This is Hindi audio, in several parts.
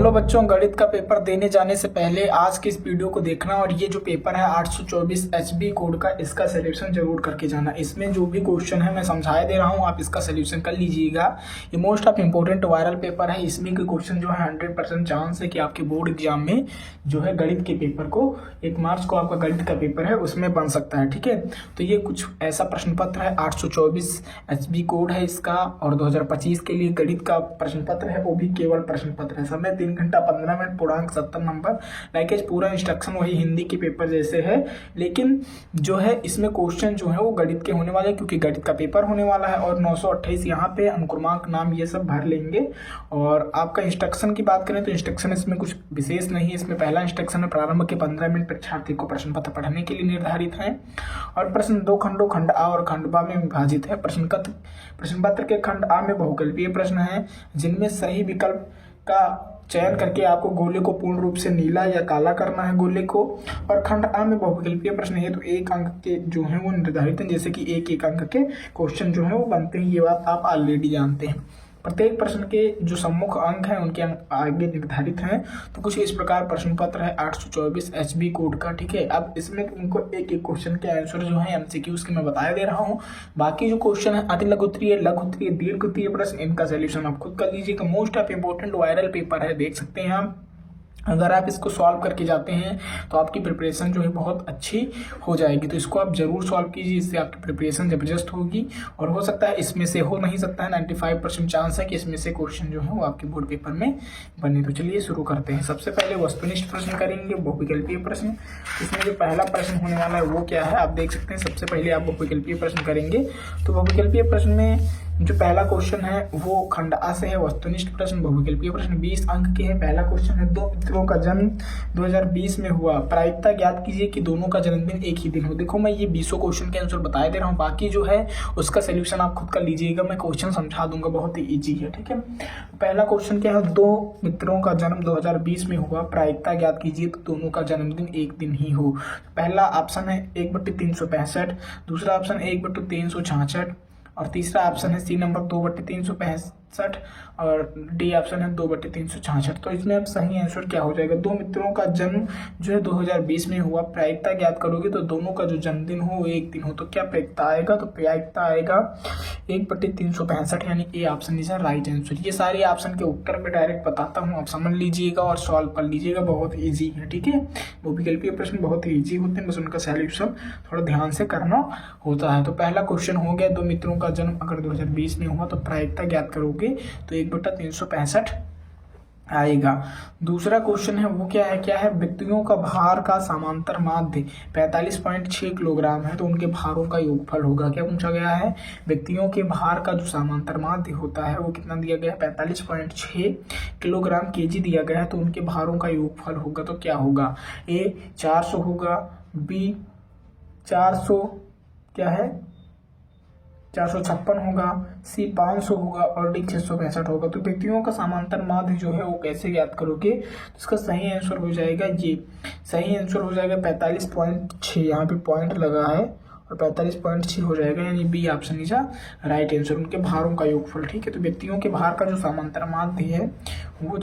हेलो बच्चों, गणित का पेपर देने जाने से पहले आज की इस वीडियो को देखना और ये जो पेपर है 824 एचबी कोड का, इसका सलूशन जरूर करके जाना। इसमें जो भी क्वेश्चन है मैं समझाया दे रहा हूँ, आप इसका सलूशन कर लीजिएगा। ये most of important viral paper है। इसमें के क्वेश्चन जो है 100% चांस है कि आपके बोर्ड एग्जाम में जो है गणित के पेपर को 1 मार्च को आपका गणित का पेपर है उसमें बन सकता है। ठीक है, तो ये कुछ ऐसा प्रश्न पत्र है। 824 एचबी कोड है इसका और 2025 के लिए गणित का प्रश्न पत्र है, वो भी केवल प्रश्न पत्र है। समय 3 घंटा 15 मिनट, पूर्णांक 70 नंबर। पैकेज पूरा इंस्ट्रक्शन वही हिंदी के पेपर जैसे है, लेकिन जो है इसमें क्वेश्चन जो है वो गणित के होने वाले हैं, क्योंकि गणित का पेपर होने वाला है। और 928 यहाँ पे अनुक्रमांक नाम ये सब भर लेंगे। और आपका इंस्ट्रक्शन की बात करें तो इंस्ट्रक्शन इसमें कुछ विशेष नहीं है। इसमें पहला इंस्ट्रक्शन है, प्रारंभ के 15 मिनट परीक्षार्थी को प्रश्न पत्र पढ़ने के लिए निर्धारित है। और प्रश्न 2 खंडों, खंड आ और खंड बा में विभाजित है। प्रश्न पत्र के खंड आ में बहुकल्पीय प्रश्न है, जिनमें सही विकल्प का चयन करके आपको गोले को पूर्ण रूप से नीला या काला करना है गोले को। और खंड आ में बहुविकल्पीय प्रश्न है तो 1 अंक के जो है वो निर्धारित हैं, जैसे कि 1 अंक के क्वेश्चन जो है वो बनते हैं। ये बात आप ऑलरेडी जानते हैं। प्रत्येक प्रश्न के जो सम्मुख अंक हैं उनके अंक आगे निर्धारित हैं। तो कुछ इस प्रकार प्रश्न पत्र है 824 एचबी कोड का। ठीक है, अब इसमें उनको एक क्वेश्चन के आंसर जो है एमसीक्यूज के मैं बताया दे रहा हूँ। बाकी जो क्वेश्चन है अति लघु उत्तरीय, लघु उत्तरीय, दीर्घ उत्तरीय प्रश्न, इनका सोल्यूशन आप खुद कर लीजिएगा। Most of important viral paper है, देख सकते हैं आप। अगर आप इसको सॉल्व करके जाते हैं तो आपकी प्रिपरेशन जो है बहुत अच्छी हो जाएगी। तो इसको आप जरूर सॉल्व कीजिए, इससे आपकी प्रिपरेशन जबरदस्त होगी। और हो सकता है इसमें से हो नहीं सकता है, 95% चांस है कि इसमें से क्वेश्चन जो है वो आपके बोर्ड पेपर में बने। तो चलिए शुरू करते हैं। सबसे पहले वस्तुनिष्ठ प्रश्न करेंगे, बहुविकल्पीय प्रश्न। इसमें जो पहला प्रश्न होने वाला है वो क्या है आप देख सकते हैं। सबसे पहले आप बहुविकल्पीय प्रश्न करेंगे। तो बहुविकल्पीय प्रश्न में जो पहला क्वेश्चन है वो खंड आ से है। वस्तुनिष्ठ प्रश्न, बहुविकल्पीय प्रश्न 20 अंक के है। पहला क्वेश्चन है, 2 मित्रों का जन्म 2020 में हुआ, प्रायिकता ज्ञात कीजिए कि दोनों का जन्मदिन एक ही दिन हो। देखो मैं ये 20 क्वेश्चन के आंसर बताया दे रहा हूँ, बाकी जो है उसका सोल्यूशन आप खुद कर लीजिएगा। मैं क्वेश्चन समझा दूंगा, बहुत ही ईजी है। ठीक है, पहला क्वेश्चन क्या है, 2 मित्रों का जन्म 2020 में हुआ, प्रायिकता ज्ञात कीजिए तो दोनों का जन्मदिन एक दिन ही हो। पहला ऑप्शन है 1/365, दूसरा ऑप्शन 1/366 और तीसरा ऑप्शन है सी नंबर 2/365 और डी ऑप्शन है 2/366। तो इसमें अब सही आंसर क्या हो जाएगा, 2 मित्रों का जन्म जो है 2020 में हुआ, प्रायिकता ज्ञात करोगे तो दोनों का जो जन्मदिन हो वो एक दिन हो। तो क्या प्रायिकता आएगा, तो प्रायिकता आएगा 1/365, यानी A option is right answer. ये सारे ऑप्शन के उत्तर में डायरेक्ट बताता हूँ, आप समझ लीजिएगा और सॉल्व कर लीजिएगा, बहुत ईजी है। ठीक है, बहुविकल्पीय प्रश्न बहुत ही ईजी होते हैं, बस उनका सॉल्यूशन थोड़ा ध्यान से करना होता है। तो पहला क्वेश्चन हो गया, 2 मित्रों का जन्म अगर 2020 में हुआ तो प्रायिकता ज्ञात करोगे तो 1/365 आएगा। दूसरा क्वेश्चन है वो क्या है, व्यक्तियों का भार का समांतर माध्य 45.6 किलोग्राम है, तो उनके भारों का योगफल होगा। क्या पूछा गया है, व्यक्तियों के भार का जो समांतर माध्य होता है वो कितना दिया गया है, 45.6 किलोग्राम केजी दिया गया है, तो उनके भारों का योगफल होगा। तो क्या होगा, ए 400 होगा, बी 400 क्या है 456 होगा, सी 500 होगा और डी 665 होगा। तो व्यक्तियों का समांतर माध्य जो है वो कैसे ज्ञात करोगे, तो इसका सही आंसर हो जाएगा, ये सही आंसर हो जाएगा 45.6, यहाँ पे पॉइंट लगा है और 45.6 हो जाएगा, यानी B option is right answer, उनके भारों का योगफल। ठीक है, तो व्यक्तियों के भार का जो समांतर माध्य है वो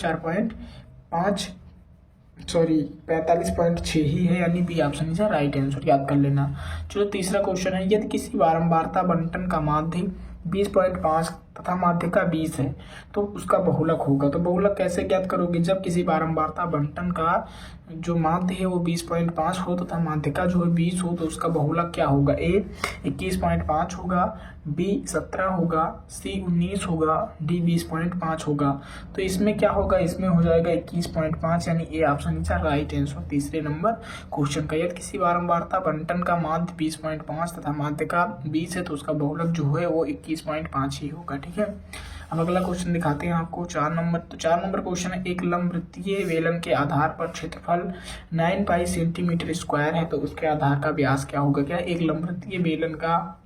45.6 ही है, यानी B option is right answer, याद कर लेना। चलो तीसरा क्वेश्चन है, यदि किसी बारंबारता बंटन का माध्य 20.5 तथा माध्य का 20 है तो उसका बहुलक होगा। तो बहुलक कैसे ज्ञात करोगे, जब किसी बारंबारता बंटन का जो माध्य है वो 20.5 हो तथा माध्य का जो है 20 हो तो उसका बहुलक क्या होगा, ए 21.5 होगा, बी 17 होगा, सी 19 होगा, डी 20.5 होगा। तो इसमें क्या होगा, इसमें हो जाएगा 21.5, यानी A option is right answer तीसरे नंबर क्वेश्चन का। यदि किसी बारंबारता बंटन का माध्य 20.5 तथा माध्य का 20 है तो उसका बहुलक जो है वो 21.5 ही होगा। ठीक है, अब अगला क्वेश्चन दिखाते हैं आपको 4 नंबर। तो 4 नंबर क्वेश्चन है, एक लंबवृत्तीय बेलन के आधार पर क्षेत्रफल 9 पाई सेंटीमीटर स्क्वायर है तो उसके आधार का व्यास क्या होगा। क्या एक लंबवृत्तीय बेलन का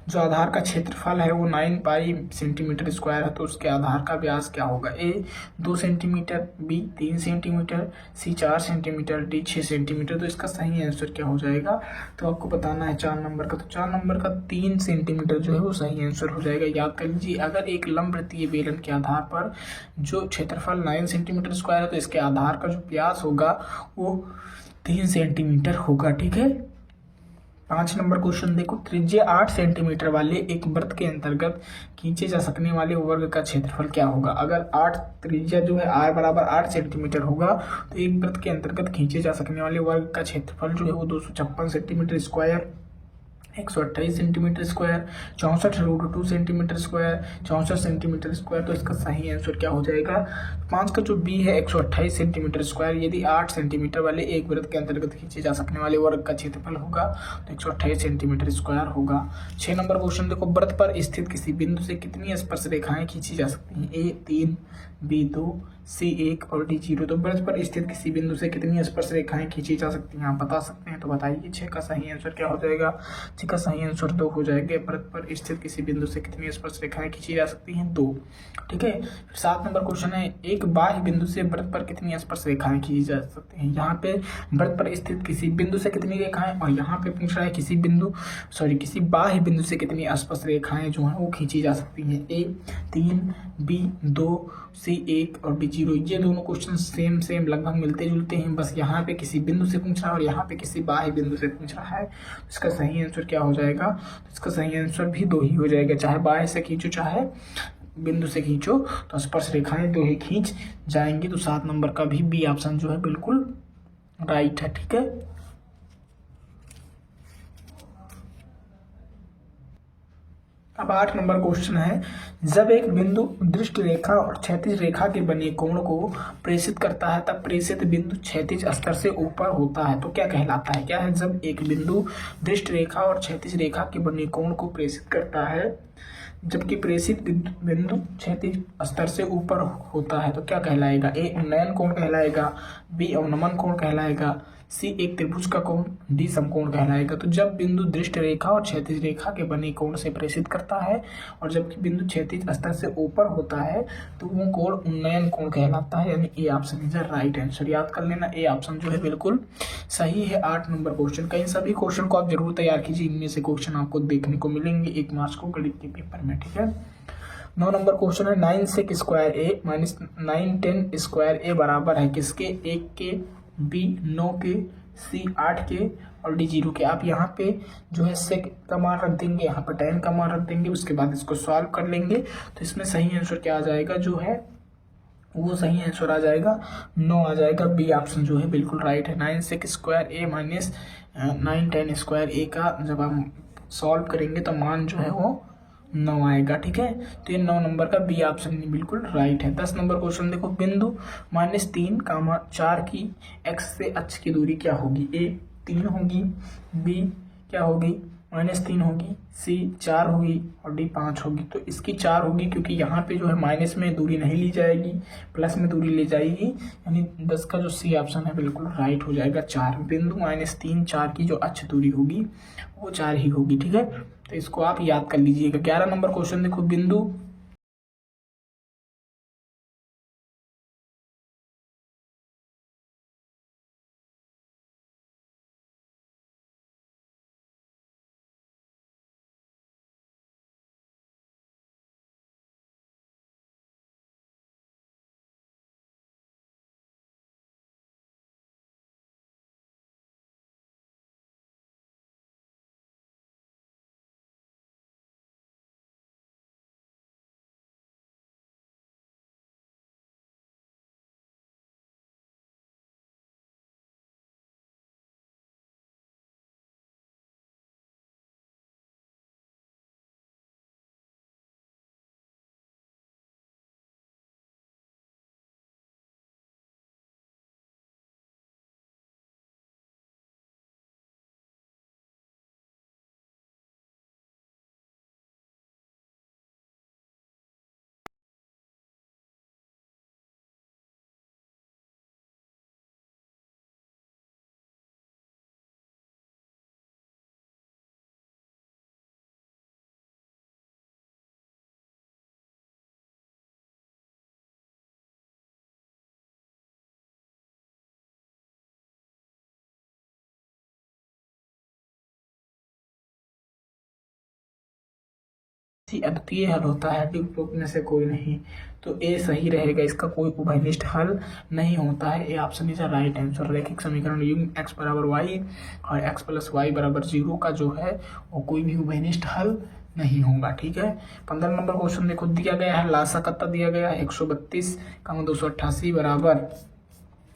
जो आधार का क्षेत्रफल है वो 9 पाई सेंटीमीटर स्क्वायर है, तो उसके आधार का व्यास क्या होगा? ए 2 सेंटीमीटर, बी 3 सेंटीमीटर, सी 4 सेंटीमीटर, डी 6 सेंटीमीटर। तो इसका सही आंसर क्या हो जाएगा? तो आपको बताना है 4 नंबर का। तो 4 नंबर का 3 सेंटीमीटर जो है वो सही आंसर हो जाएगा। याद कर लीजिए, अगर एक लंबवृत्तीय बेलन के आधार पर जो क्षेत्रफल 9 सेंटीमीटर स्क्वायर है, तो इसके आधार का जो व्यास होगा वो 3 सेंटीमीटर होगा। ठीक है। 5 नंबर क्वेश्चन देखो, त्रिज्या 8 सेंटीमीटर वाले एक वृत्त के अंतर्गत खींचे जा सकने वाले वर्ग का क्षेत्रफल क्या होगा? अगर 8 त्रिज्या जो है r बराबर 8 सेंटीमीटर होगा, तो एक वृत्त के अंतर्गत खींचे जा सकने वाले वर्ग का क्षेत्रफल जो है वो 256 centimetre square, 128 centimetre square, 64√2 centimetre square, 64 centimetre square. तो इसका सही आंसर क्या हो जाएगा? 5 का जो बी है 128 सेंटीमीटर स्क्वायर, यदि 8 सेंटीमीटर वाले एक वृत्त के अंतर्गत खींचे जा सकने वाले वर्ग का क्षेत्रफल होगा तो 128 सेंटीमीटर स्क्वायर होगा। 6 नंबर क्वेश्चन देखो, वृत्त पर स्थित किसी बिंदु से कितनी स्पर्श रेखाएं खींची जा सकती हैं? ए 3, बी 2, सी 1 और डी 0। तो वृत्त पर स्थित किसी बिंदु से कितनी स्पर्श रेखाएं खींची जा सकती हैं, आप बता सकते हैं? तो बताइए 6 का सही आंसर क्या हो जाएगा? 6 का सही आंसर 2 हो जाएगा। वृत्त पर स्थित किसी बिंदु से कितनी स्पर्श रेखाएं खींची जा सकती हैं? 2। ठीक है। 7 नंबर क्वेश्चन है, एक बाह्य बिंदु से वृत्त पर कितनी स्पर्श रेखाएं खींची जा सकती हैं? यहाँ पे वृत्त पर स्थित किसी बिंदु से कितनी रेखाएं, और यहाँ पे पूछ रहा है किसी बाह्य बिंदु से कितनी स्पर्श रेखाएं जो हैं वो खींची जा सकती हैं? ए 3, बी 2, सी 1 और डी 0। ये दोनों क्वेश्चन सेम लगभग मिलते जुलते हैं, बस यहाँ पे किसी बिंदु से पूछ रहा है और यहाँ पे किसी बाह्य बिंदु से पूछ रहा है। इसका सही आंसर क्या हो जाएगा? तो इसका सही आंसर भी 2 ही हो जाएगा, चाहे बाह्य से खींचो चाहे बिंदु से खींचो, तो स्पर्श रेखाएं 2 ही खींच जाएंगी। तो 7 नंबर का भी बी ऑप्शन जो है बिल्कुल राइट है। ठीक है। अब 8 नंबर क्वेश्चन है, जब एक बिंदु दृष्ट रेखा और क्षैतिज रेखा के बने कोण को प्रेषित करता है तब प्रेषित बिंदु क्षैतिज स्तर से ऊपर होता है, तो क्या कहलाता है? क्या है? जब एक बिंदु दृष्ट रेखा और क्षैतिज रेखा के बने कोण को प्रेषित करता है जबकि प्रेषित बिंदु क्षैतिज स्तर से ऊपर होता है, तो क्या कहलाएगा? ए उन्नयन कोण कहलाएगा, बी अवनमन कोण कहलाएगा, सी एक त्रिभुज का कोण, डी समकोण कहलाएगा। तो जब बिंदु दृष्ट रेखा और क्षैतिज रेखा के बने कोण से प्रेषित करता है और जबकि बिंदु क्षैतिज स्तर से ऊपर होता है तो वो कोण उन्नयन कोण कहलाता है, यानी A option is the right answer. याद कर लेना, ए ऑप्शन जो है बिल्कुल सही है। 8 नंबर क्वेश्चन का इन सभी क्वेश्चन को आप जरूर तैयार कीजिए, इनमें से क्वेश्चन आपको देखने को मिलेंगे 1 मार्च को गणित के पेपर में। ठीक है। 9 नंबर क्वेश्चन है, 9 sec स्क्वायर ए माइनस 9 10 स्क्वायर ए बराबर है किसके? 1 के, बी 9 के, सी 8 के और डी 0 के। आप यहाँ पे जो है सेक का मान रख देंगे, यहाँ पे 10 का मान रख देंगे, उसके बाद इसको सॉल्व कर लेंगे। तो इसमें सही आंसर क्या आ जाएगा? जो है वो सही आंसर आ जाएगा 9 आ जाएगा। बी ऑप्शन जो है बिल्कुल राइट है। 9 sec स्क्वायर ए माइनस 9 10 स्क्वायर ए का जब हम सॉल्व करेंगे तो मान जो है वो 9 आएगा। ठीक है। तो ये 9 नंबर का बी ऑप्शन बिल्कुल राइट है। 10 नंबर क्वेश्चन देखो, बिंदु -3, 4 की एक्स से अक्ष की दूरी क्या होगी? ए 3 होगी, बी क्या होगी? -3 होगी, सी 4 होगी और डी 5 होगी। तो इसकी 4 होगी क्योंकि यहाँ पे जो है माइनस में दूरी नहीं ली जाएगी, प्लस में दूरी ले जाएगी, यानी 10 का जो सी ऑप्शन है बिल्कुल राइट हो जाएगा। 4 बिंदु -3, 4 की जो अक्ष दूरी होगी वो 4 ही होगी। ठीक है। तो इसको आप याद कर लीजिएगा। 11 नंबर क्वेश्चन देखो, बिंदु सी अद्वितीय हल होता है, डी उपरोक्त में से कोई नहीं, तो ए सही रहेगा, इसका कोई उभयनिष्ठ हल नहीं होता है। A option is right answer. रैखिक समीकरण युग्म x बराबर y और x प्लस वाई बराबर 0 का जो है वो कोई भी उभयनिष्ठ हल नहीं होगा। ठीक है, 15 नंबर क्वेश्चन देखो दिया गया है, लासा कत्ता दिया गया है 132 288 बराबर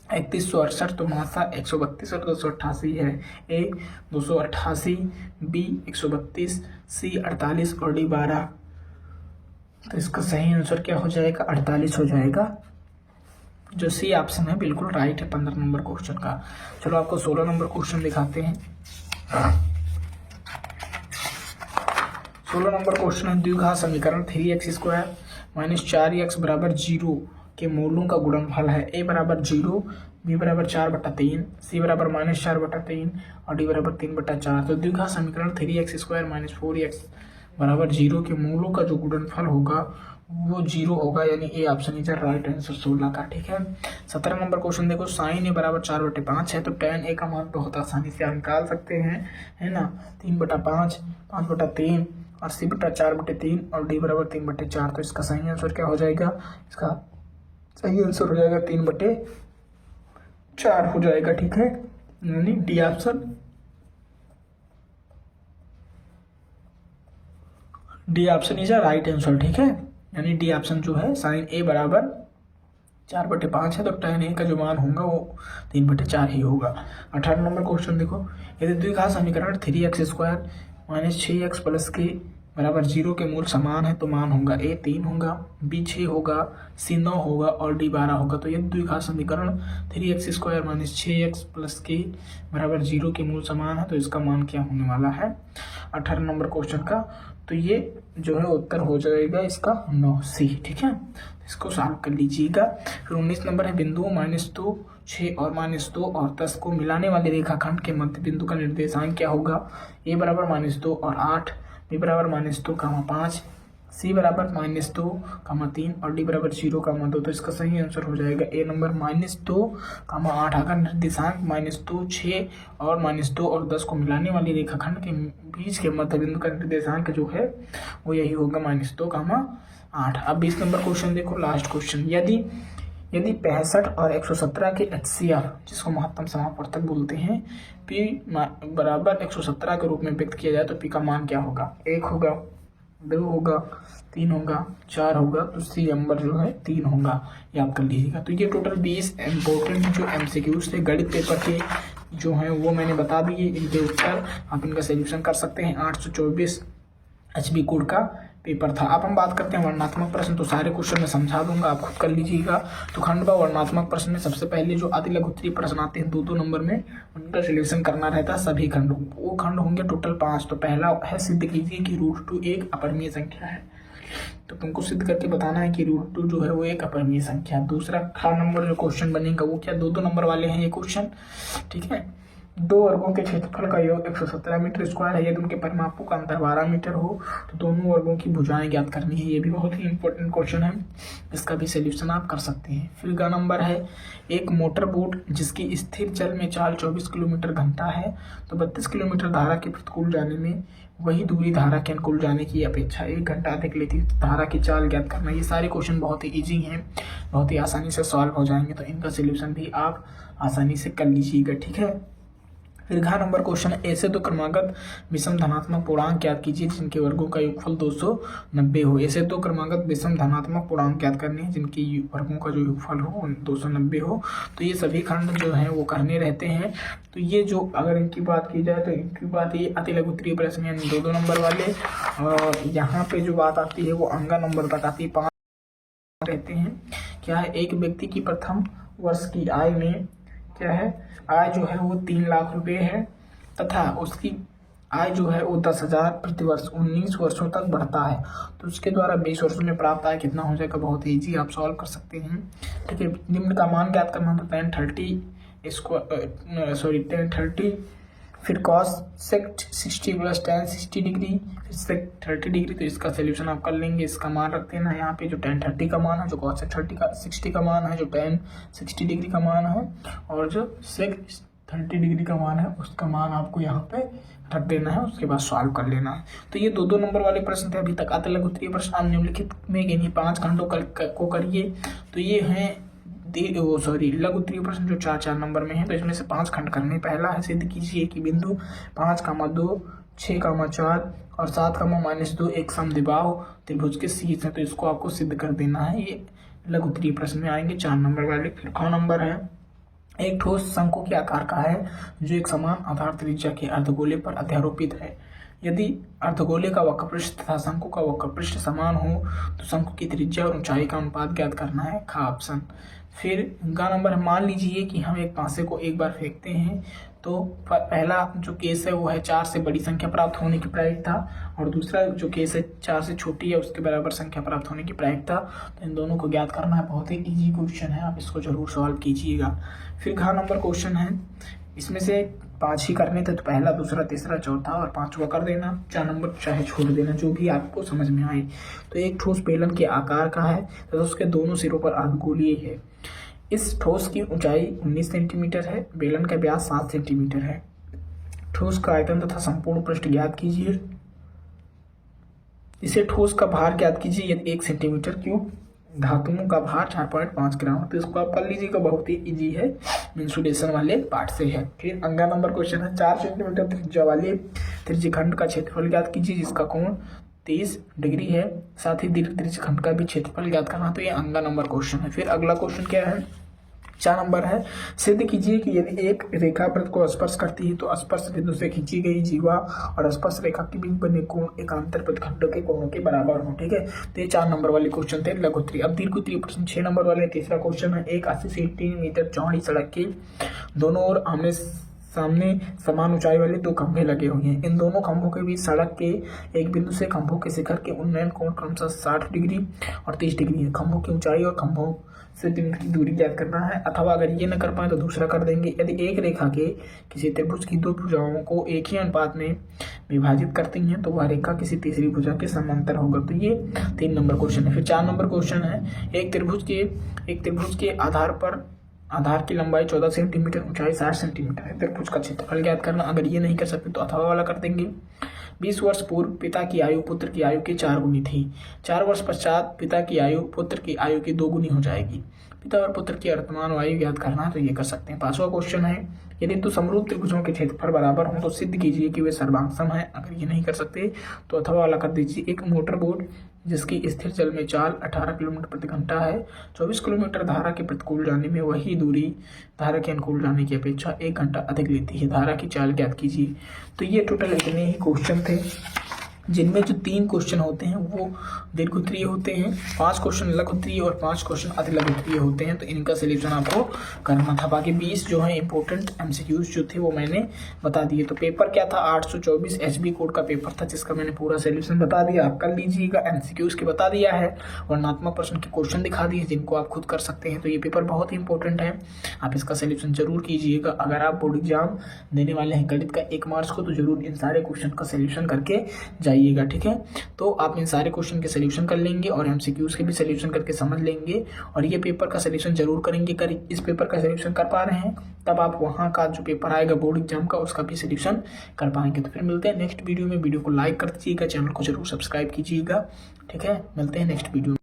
3168, तो मासा 132 और 288 है। ए 288, बी 132, सी 48 और डी 12, तो इसका सही आंसर क्या हो जाएगा? 48 हो जाएगा। जो सी ऑप्शन है बिल्कुल राइट है 15 नंबर क्वेश्चन का। चलो आपको 16 नंबर क्वेश्चन दिखाते हैं। 16 नंबर क्वेश्चन है, द्विघात समीकरण 3x² माइनस 4x बराबर 0 के मूलों का गुणनफल है। ए बराबर 0, बी बराबर 4/3, सी बराबर -4/3 और डी बराबर 3/4। तो द्विघात समीकरण 3x² माइनस 4x बराबर 0 के मूलों का जो गुणनफल होगा वो 0 होगा, यानी A option is right answer 16 का। ठीक है, 17 नंबर क्वेश्चन देखो, साइन ए बराबर 4/5 है, तो tan ए का मान बहुत आसानी से आप निकाल सकते हैं, है ना। 3/5, 5/3 और c/4/3 और डी बराबर 3/4। तो इसका सही आंसर क्या हो जाएगा? इसका सही आंसर हो जाएगा 3/4 हो जाएगा। ठीक है, यानी D option, D option is right answer. ठीक है, यानी डी ऑप्शन जो है साइन ए बराबर 4/5 है, तो tan ए का जो मान होगा वो 3/4 ही होगा। 18 नंबर क्वेश्चन देखो, यदि द्विघात समीकरण 3x² माइनस 6x प्लस के बराबर 0 के मूल समान है तो मान होगा ए 3 होगा, बी 6 होगा, सी 9 होगा और डी 12 होगा। तो यदि द्विघात समीकरण 3x² माइनस 6x प्लस के बराबर 0 के मूल समान है तो इसका मान क्या होने वाला है 18 नंबर क्वेश्चन का? तो ये जो है उत्तर हो जाएगा इसका 9C। ठीक है, इसको सॉल्व कर लीजिएगा। फिर 19 नंबर है, बिंदुओं -2, 6 और -2 और 10 को मिलाने वाले रेखाखंड के मध्य बिंदु का निर्देशांक क्या होगा? ए बराबर -2 और 8, बी बराबर -2, 5, सी बराबर -2, 3 और डी बराबर 0, 2। तो इसका सही आंसर हो जाएगा ए नंबर -2, 8। अगर निर्देशांक -2, 6 और -2 और 10 को मिलाने वाली रेखाखंड के बीच के मध्य बिंदु का निर्देशांक जो है वो यही होगा -2, 8। अब 20 नंबर क्वेश्चन देखो, लास्ट क्वेश्चन, यदि 65 और 117 के HCF जिसको महत्तम समापवर्तक बोलते हैं P बराबर 117 के रूप में व्यक्त किया जाए तो P का मान क्या होगा? 1 होगा, 2 होगा, 3 होगा, 4 होगा, तो सी नंबर जो है 3 होगा, याद कर लीजिएगा। तो ये टोटल 20 इम्पोर्टेंट जो MCQs थे गणित पेपर के जो हैं वो मैंने बता दिए, इनके उत्तर आप इनका सोल्यूशन कर सकते हैं। 824 HB कोड का पेपर था। अब हम बात करते हैं वर्णनात्मक प्रश्न, तो सारे क्वेश्चन मैं समझा दूंगा, आप खुद कर लीजिएगा। तो खंड व वर्णनात्मक प्रश्न में सबसे पहले जो अति लघु उत्तरीय प्रश्न आते हैं 2-2 नंबर में, उनका सोल्यूशन करना रहता है सभी खंडों। वो खंड होंगे टोटल 5। तो पहला है सिद्ध कीजिए कि √2 एक अपरिमेय संख्या है, तो तुमको सिद्ध करके बताना है कि √2 जो है वो एक अपरिमेय संख्या है। दूसरा खा नंबर जो क्वेश्चन बनेगा वो क्या, 2-2 नंबर वाले हैं ये क्वेश्चन। ठीक है, 2 वर्गों के क्षेत्रफल का योग 117 मीटर स्क्वायर है, यदि उनके परिमापों का अंतर 12 मीटर हो तो दोनों वर्गों की भुजाएं ज्ञात करनी है। ये भी बहुत ही इंपॉर्टेंट क्वेश्चन है, इसका भी सोल्यूशन आप कर सकते हैं। फिर का नंबर है, एक मोटर बोट जिसकी स्थिर जल में चाल 24 किलोमीटर घंटा है तो 32 किलोमीटर धारा के प्रतिकूल जाने में वही दूरी धारा के अनुकूल जाने की अपेक्षा 1 घंटा अधिक लेती है, तो धारा की चाल ज्ञात करना। ये सारे क्वेश्चन बहुत ही ईजी हैं, बहुत ही आसानी से सॉल्व हो जाएंगे, तो इनका सोल्यूशन भी आप आसानी से कर लीजिएगा। ठीक है, फिर घ नंबर क्वेश्चन, ऐसे दो क्रमागत विषम धनात्मक पूर्णांक ज्ञात कीजिए जिनके वर्गों का योगफल 290 हो। ऐसे दो क्रमागत विषम धनात्मक पूर्णांक ज्ञात करने हैं जिनकी वर्गों का जो योगफल हो 290 हो। तो ये सभी खंड जो हैं वो करने रहते हैं। तो ये जो अगर इनकी बात की जाए तो इनकी बात ये अति लघु उत्तरीय प्रश्न यानी 2-2 नंबर वाले, और यहाँ पे जो बात आती है वो अंगा नंबर तक आती है, 5 रहते हैं। क्या है, एक व्यक्ति की प्रथम वर्ष की आय में क्या है, आय जो है वो 3 लाख रुपए है तथा उसकी आय जो है वो 10,000 प्रति वर्ष 19 वर्षों तक बढ़ता है, तो उसके द्वारा 20 वर्षों में प्राप्त आय कितना हो जाएगा? बहुत ईजी, आप सॉल्व कर सकते हैं। ठीक है, निम्न का मान ज्ञात करना तो tan 30 फिर cos sec 60 plus tan 60 degree फिर sec 30 डिग्री। तो इसका सोल्यूशन आप कर लेंगे। इसका मान रखते हैं ना यहाँ पे, जो tan 30 का मान है, जो cos sec 60 का मान है, जो tan 60 डिग्री का मान है और जो sec 30 डिग्री का मान है उसका मान आपको यहाँ पे रख देना है, उसके बाद सॉल्व कर लेना है। तो ये 2-2 नंबर वाले प्रश्न थे अभी तक। आते लघु उत्तरीय प्रश्न। आप निम्नलिखित में गिनिए 5 खंडों को करिए। तो ये हैं लघु उत्तरीय प्रश्न जो 4-4 नंबर में है। तो इसमें से 5 खंड करने। पहला है सिद्ध कीजिए कि बिंदु 5,2, 6,4 और 7,-2 एक समद्विबाहु त्रिभुज के शीर्ष है। तो इसको आपको सिद्ध कर देना है। ये लघु उत्तरीय प्रश्न में आएंगे 4 नंबर वाले। फिर ख नंबर है, एक ठोस शंकु के आकार का है जो एक समान आधार त्रिज्या के अर्धगोले पर अध्यारोपित है। यदि अर्धगोले का वक्रपृष्ठ तथा शंकु का वक्रपृष्ठ समान हो तो शंकु की त्रिज्या और ऊंचाई का अनुपात ज्ञात करना है। ख ऑप्शन। फिर ग नंबर है, मान लीजिए कि हम एक पासे को एक बार फेंकते हैं तो पहला जो केस है वो है 4 से बड़ी संख्या प्राप्त होने की प्रायिकता, और दूसरा जो केस है 4 से छोटी है उसके बराबर संख्या प्राप्त होने की प्रायिकता। तो इन दोनों को ज्ञात करना है। बहुत ही इजी क्वेश्चन है, आप इसको जरूर सॉल्व कीजिएगा। फिर घ नंबर क्वेश्चन है, इसमें से 5 ही करने थे तो पहला, दूसरा, तीसरा, चौथा और 5वां कर देना। 4 नंबर चाहे छोड़ देना, जो भी आपको समझ में आए। तो एक ठोस बेलन के आकार का है तथा उसके दोनों सिरों पर अर्धगोलीय है। इस ठोस की ऊंचाई 19 सेंटीमीटर है। बेलन का व्यास 7 सेंटीमीटर है। ठोस का आयतन तथा संपूर्ण पृष्ठ ज्ञात कीजिए। इसे ठोस का भार ज्ञात कीजिए यदि 1 सेंटीमीटर क्यूब। धातुओं का भार 4.5 ग्राम। तो इसको आप कर लीजिएगा, बहुत ही इजी है, इंसुलेशन वाले पार्ट से है। फिर अंगा नंबर क्वेश्चन है, 4 सेंटीमीटर त्रिज्या वाले त्रिज्यखंड का क्षेत्रफल ज्ञात कीजिए जिसका कोण 30 डिग्री है। साथ ही दीर्घ त्रिज्यखंड का भी क्षेत्रफल ज्ञात करना। तो ये अंगा नंबर क्वेश्चन है। फिर अगला क्वेश्चन क्या है, 4 नंबर है, सिद्ध कीजिए कि यदि एक रेखा वृत्त को स्पर्श करती है तो स्पर्श बिंदु से खींची गई जीवा और स्पर्श रेखा के बीच बने कोण एकांतर वृत्तखंडों के कोणों के बराबर हो। ठीक है, तो ये 4 नंबर वाले क्वेश्चन थे लघु उत्तरीय। अब दीर्घ उत्तरीय प्रश्न 6 नंबर वाले। तीसरा क्वेश्चन है, एक 80 सेंटीमीटर चौड़ी सड़क के दोनों ओर आमने सामने समान ऊंचाई वाले 2 खंभे लगे हुए हैं। इन दोनों खंभों के बीच सड़क के एक बिंदु से खंभों के शिखर के उन्नयन कोण क्रमशः 60 डिग्री और 30 डिग्री है। खंभों की ऊंचाई और खंभों से बिंदु की दूरी ज्ञात करना है। अथवा अगर ये न कर पाए तो दूसरा कर देंगे। यदि एक रेखा के किसी त्रिभुज की 2 भुजाओं को एक ही अनुपात में विभाजित करती हैं तो वह रेखा किसी तीसरी भुजा के समांतर होगा। तो ये 3 नंबर क्वेश्चन है। फिर 4 नंबर क्वेश्चन है, एक त्रिभुज के आधार की लंबाई 14 सेंटीमीटर, ऊंचाई 60 सेंटीमीटर है। त्रिभुज का क्षेत्रफल ज्ञात करना। अगर ये नहीं कर सकते तो अथवा वाला कर देंगे। 20 वर्ष पूर्व पिता की आयु पुत्र की आयु के 4 गुनी थी। 4 वर्ष पश्चात पिता की आयु पुत्र की आयु की 2 गुनी हो जाएगी। पिता और पुत्र की वर्तमान आयु ज्ञात करना है। तो ये कर सकते हैं। 5वां क्वेश्चन है, यदि तो समरूप त्रिभुजों के क्षेत्रफल बराबर हों तो सिद्ध कीजिए कि वे सर्वांग सम है। अगर ये नहीं कर सकते तो अथवा वाला कर दीजिए। एक मोटर बोट जिसकी स्थिर जल में चाल 18 किलोमीटर प्रति घंटा है, 24 किलोमीटर धारा के प्रतिकूल जाने में वही दूरी धारा के अनुकूल जाने की अपेक्षा 1 घंटा अधिक लेती है। धारा की चाल ज्ञात कीजिए। तो ये टोटल इतने ही क्वेश्चन थे, जिनमें जो 3 क्वेश्चन होते हैं वो दीर्घ उत्तरीय होते हैं, 5 क्वेश्चन लघु उत्तरीय और 5 क्वेश्चन अति लघु उत्तरीय होते हैं। तो इनका सोल्यूशन आपको करना था। बाकी 20 जो है इंपॉर्टेंट एमसीक्यूज जो थे वो मैंने बता दिए। तो पेपर क्या था, 824 एचबी कोड का पेपर था जिसका मैंने पूरा सोल्यूशन बता दिया। आप कर लीजिएगा, एमसीक्यूज के बता दिया है, वर्णनात्मक प्रश्न के क्वेश्चन दिखा दिए जिनको आप खुद कर सकते हैं। तो ये पेपर बहुत ही इंपॉर्टेंट है, आप इसका सोल्यूशन जरूर कीजिएगा। अगर आप बोर्ड एग्जाम देने वाले हैं गणित का 1 मार्च को तो जरूर इन सारे क्वेश्चन का सोल्यूशन करके जाइएगा। ठीक है, तो आप इन सारे क्वेश्चन के सोल्यूशन कर लेंगे और एमसीक्यूज के भी सोल्यूशन करके समझ लेंगे और ये पेपर का सोल्यूशन जरूर करेंगे। इस पेपर का सोल्यूशन कर पा रहे हैं तब आप वहाँ का जो पेपर आएगा बोर्ड एग्जाम का उसका भी सोल्यूशन कर पाएंगे। तो फिर मिलते हैं नेक्स्ट वीडियो में। वीडियो को लाइक कर दीजिएगा, चैनल को जरूर सब्सक्राइब कीजिएगा। ठीक है, मिलते हैं नेक्स्ट वीडियो में।